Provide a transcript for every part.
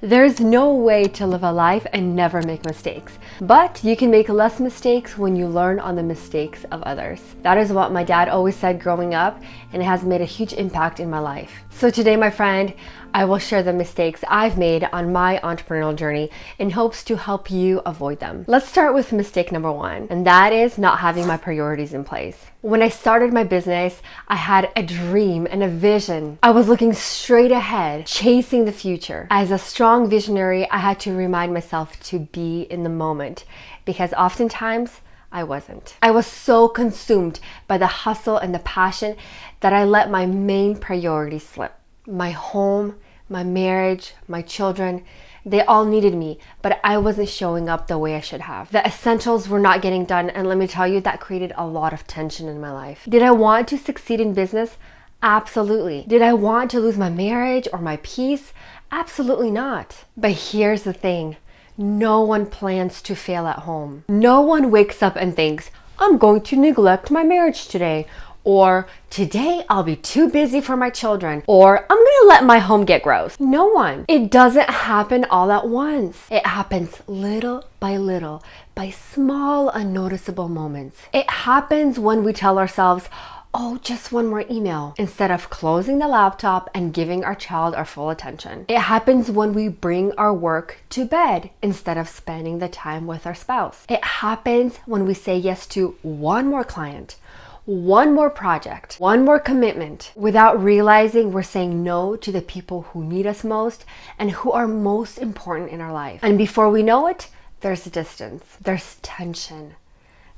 There's no way to live a life and never make mistakes, but you can make less mistakes when you learn on the mistakes of others. That is what my dad always said growing up, and it has made a huge impact in my life. So today, my friend, I will share the mistakes I've made on my entrepreneurial journey in hopes to help you avoid them. Let's start with mistake number one, and that is not having my priorities in place. When I started my business, I had a dream and a vision. I was looking straight ahead, chasing the future. As a strong visionary, I had to remind myself to be in the moment because oftentimes I wasn't. I was so consumed by the hustle and the passion that I let my main priorities slip. My home, my marriage, my children, they all needed me, but I wasn't showing up the way I should have. The essentials were not getting done, and let me tell you, that created a lot of tension in my life. Did I want to succeed in business? Absolutely. Did I want to lose my marriage or my peace? Absolutely not. But here's the thing. No one plans to fail at home. No one wakes up and thinks, I'm going to neglect my marriage today. Or today I'll be too busy for my children. Or I'm gonna let my home get gross. No one. It doesn't happen all at once. It happens little by small unnoticeable moments. It happens when we tell ourselves, oh, just one more email, instead of closing the laptop and giving our child our full attention. It happens when we bring our work to bed instead of spending the time with our spouse. It happens when we say yes to one more client, one more project, one more commitment, without realizing we're saying no to the people who need us most and who are most important in our life. And before we know it, there's distance, there's tension,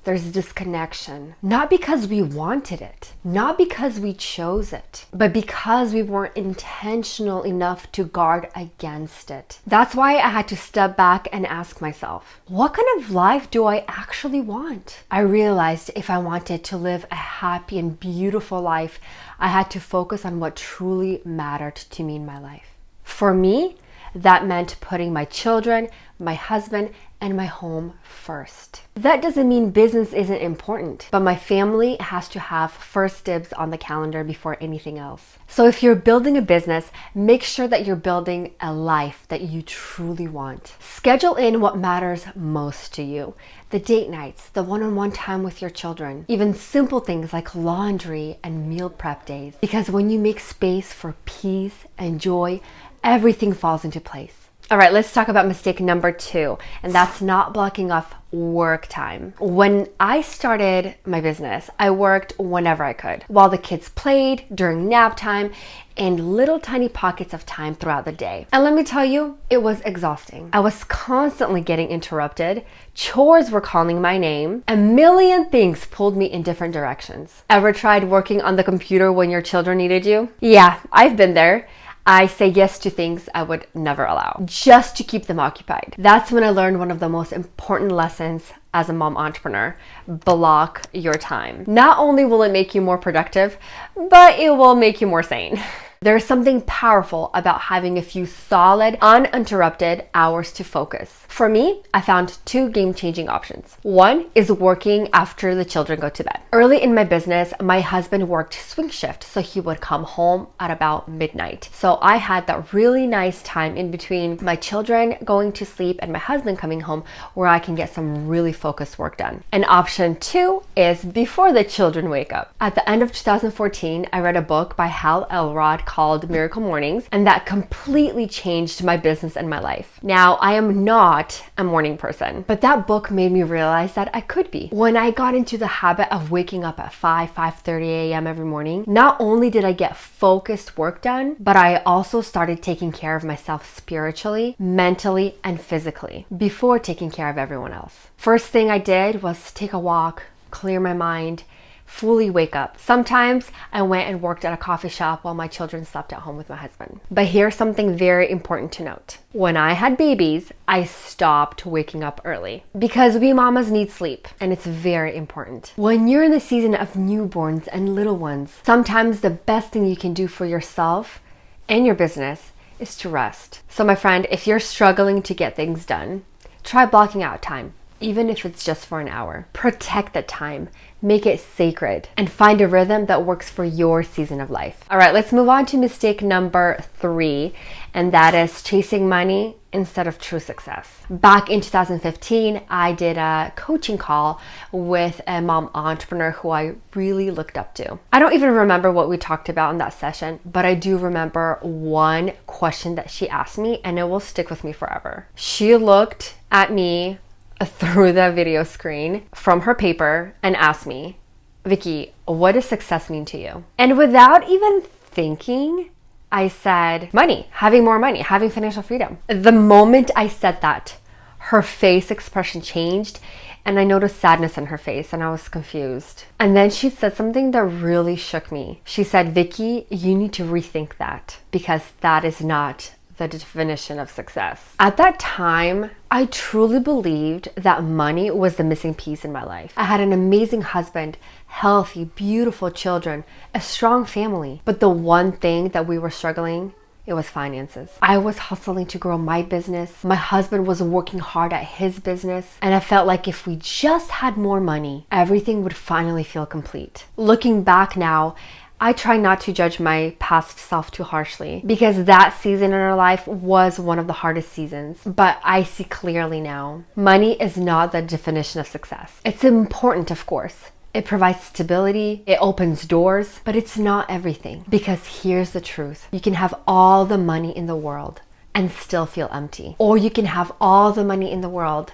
there's disconnection. Not because we wanted it, not because we chose it, but because we weren't intentional enough to guard against it. That's why I had to step back and ask myself, what kind of life do I actually want? I realized if I wanted to live a happy and beautiful life, I had to focus on what truly mattered to me in my life. For me, that meant putting my children, my husband, and my home first. That doesn't mean business isn't important, but my family has to have first dibs on the calendar before anything else. So if you're building a business, make sure that you're building a life that you truly want. Schedule in what matters most to you. The date nights, the one-on-one time with your children, even simple things like laundry and meal prep days. Because when you make space for peace and joy, everything falls into place. All right, let's talk about mistake number two, and that's not blocking off work time. When I started my business, I worked whenever I could, while the kids played, during nap time, and little tiny pockets of time throughout the day. And let me tell you, it was exhausting. I was constantly getting interrupted. Chores were calling my name. A million things pulled me in different directions. Ever tried working on the computer when your children needed you? Yeah, I've been there. I say yes to things I would never allow, just to keep them occupied. That's when I learned one of the most important lessons as a mom entrepreneur. Block your time. Not only will it make you more productive, but it will make you more sane. There's something powerful about having a few solid, uninterrupted hours to focus. For me, I found two game-changing options. One is working after the children go to bed. Early in my business, my husband worked swing shift, so he would come home at about midnight. So I had that really nice time in between my children going to sleep and my husband coming home where I can get some really focused work done. And option two is before the children wake up. At the end of 2014, I read a book by Hal Elrod called Miracle Mornings, and that completely changed my business and my life. Now, I am not a morning person, but that book made me realize that I could be. When I got into the habit of waking up at 5:30 a.m. every morning, not only did I get focused work done, but I also started taking care of myself spiritually, mentally, and physically before taking care of everyone else. First thing I did was take a walk, clear my mind, fully wake up. Sometimes I went and worked at a coffee shop while my children slept at home with my husband. But here's something very important to note. When I had babies, I stopped waking up early because we mamas need sleep, and it's very important. When you're in the season of newborns and little ones, sometimes the best thing you can do for yourself and your business is to rest. So my friend, if you're struggling to get things done, try blocking out time. Even if it's just for an hour. Protect the time. Make it sacred and find a rhythm that works for your season of life. All right, let's move on to mistake number 3, and that is chasing money instead of true success. Back in 2015, I did a coaching call with a mom entrepreneur who I really looked up to. I don't even remember what we talked about in that session, but I do remember one question that she asked me, and it will stick with me forever. She looked at me through the video screen from her paper and asked me, Vicky, what does success mean to you? And without even thinking, I said, money, having more money, having financial freedom. The moment I said that, her face expression changed and I noticed sadness in her face and I was confused. And then she said something that really shook me. She said, Vicky, you need to rethink that because that is not the definition of success. At that time, I truly believed that money was the missing piece in my life. I had an amazing husband, healthy, beautiful children, a strong family. But the one thing that we were struggling, it was finances. I was hustling to grow my business. My husband was working hard at his business. And I felt like if we just had more money, everything would finally feel complete. Looking back now, I try not to judge my past self too harshly because that season in our life was one of the hardest seasons. But I see clearly now, money is not the definition of success. It's important, of course. It provides stability, it opens doors, but it's not everything. Because here's the truth. You can have all the money in the world and still feel empty. Or you can have all the money in the world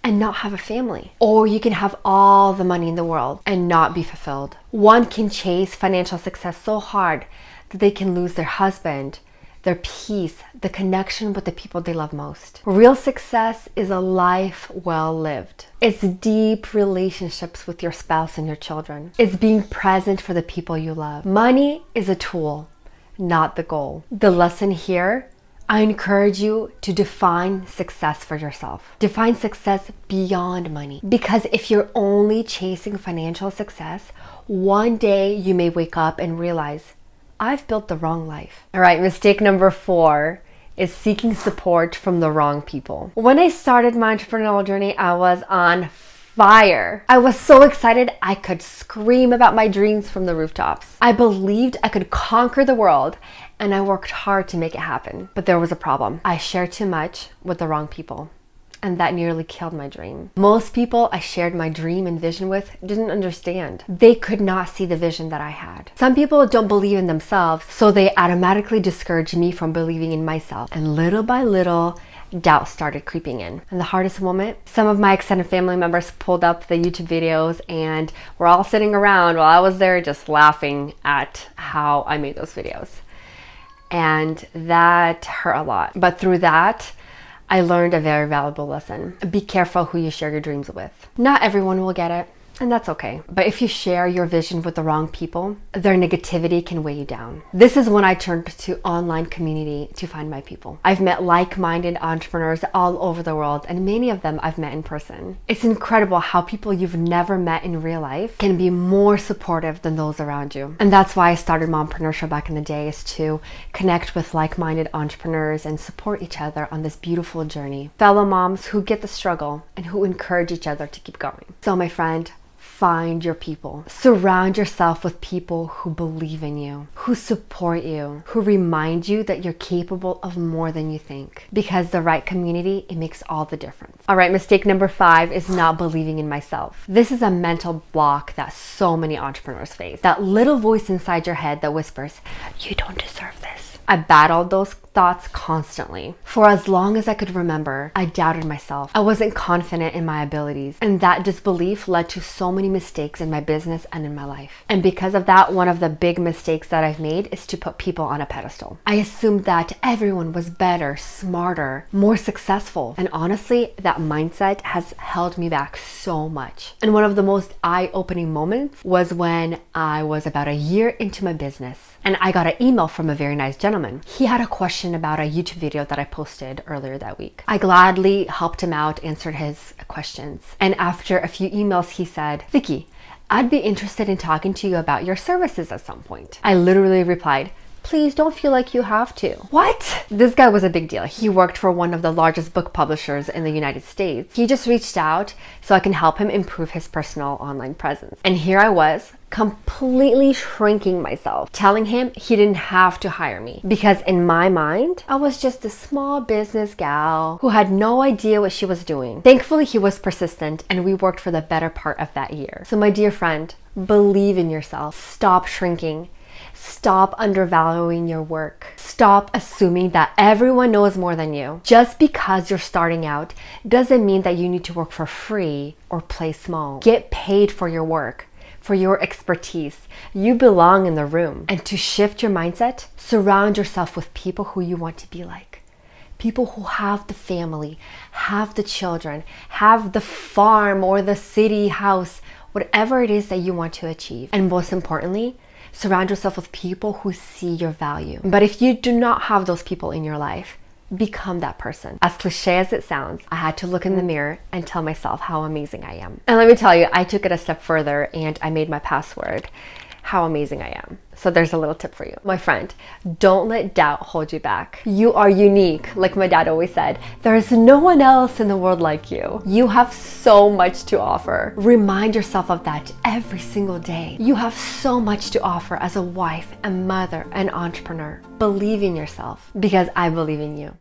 and not have a family. Or you can have all the money in the world and not be fulfilled. One can chase financial success so hard that they can lose their husband, their peace, the connection with the people they love most. Real success is a life well lived. It's deep relationships with your spouse and your children. It's being present for the people you love. Money is a tool, not the goal. The lesson here, I encourage you to define success for yourself. Define success beyond money. Because if you're only chasing financial success, one day you may wake up and realize, I've built the wrong life. All right, mistake number 4 is seeking support from the wrong people. When I started my entrepreneurial journey, I was on fire. I was so excited I could scream about my dreams from the rooftops. I believed I could conquer the world and I worked hard to make it happen. But there was a problem. I shared too much with the wrong people and that nearly killed my dream. Most people I shared my dream and vision with didn't understand. They could not see the vision that I had. Some people don't believe in themselves, so they automatically discourage me from believing in myself. And little by little, doubt started creeping in. And the hardest moment, some of my extended family members pulled up the YouTube videos and we're all sitting around while I was there just laughing at how I made those videos. And that hurt a lot. But through that, I learned a very valuable lesson. Be careful who you share your dreams with. Not everyone will get it, and that's okay. But if you share your vision with the wrong people, their negativity can weigh you down. This is when I turned to online community to find my people. I've met like-minded entrepreneurs all over the world, and many of them I've met in person. It's incredible how people you've never met in real life can be more supportive than those around you. And that's why I started Mompreneurship back in the day, is to connect with like-minded entrepreneurs and support each other on this beautiful journey. Fellow moms who get the struggle and who encourage each other to keep going. So my friend, find your people. Surround yourself with people who believe in you, who support you, who remind you that you're capable of more than you think. Because the right community, it makes all the difference. All right, mistake number 5 is not believing in myself. This is a mental block that so many entrepreneurs face. That little voice inside your head that whispers, you don't deserve this. I battled those thoughts constantly. For as long as I could remember, I doubted myself. I wasn't confident in my abilities. And that disbelief led to so many mistakes in my business and in my life. And because of that, one of the big mistakes that I've made is to put people on a pedestal. I assumed that everyone was better, smarter, more successful. And honestly, that mindset has held me back so much. And one of the most eye-opening moments was when I was about a year into my business. And I got an email from a very nice gentleman. He had a question about a YouTube video that I posted earlier that week. I gladly helped him out, answered his questions. And after a few emails, he said, Vicky, I'd be interested in talking to you about your services at some point. I literally replied, Please don't feel like you have to. What? This guy was a big deal. He worked for one of the largest book publishers in the United States. He just reached out so I can help him improve his personal online presence. And here I was, completely shrinking myself, telling him he didn't have to hire me. Because in my mind, I was just a small business gal who had no idea what she was doing. Thankfully, he was persistent and we worked for the better part of that year. So my dear friend, believe in yourself. Stop shrinking. Stop undervaluing your work. Stop assuming that everyone knows more than you. Just because you're starting out doesn't mean that you need to work for free or play small. Get paid for your work, for your expertise. You belong in the room. And to shift your mindset, surround yourself with people who you want to be like. People who have the family, have the children, have the farm or the city house, whatever it is that you want to achieve. And most importantly, surround yourself with people who see your value. But if you do not have those people in your life, become that person. As cliche as it sounds, I had to look in the mirror and tell myself how amazing I am. And let me tell you, I took it a step further and I made my password how amazing I am. So there's a little tip for you. My friend, don't let doubt hold you back. You are unique. Like my dad always said, there's no one else in the world like you. You have so much to offer. Remind yourself of that every single day. You have so much to offer as a wife, a mother, an entrepreneur. Believe in yourself because I believe in you.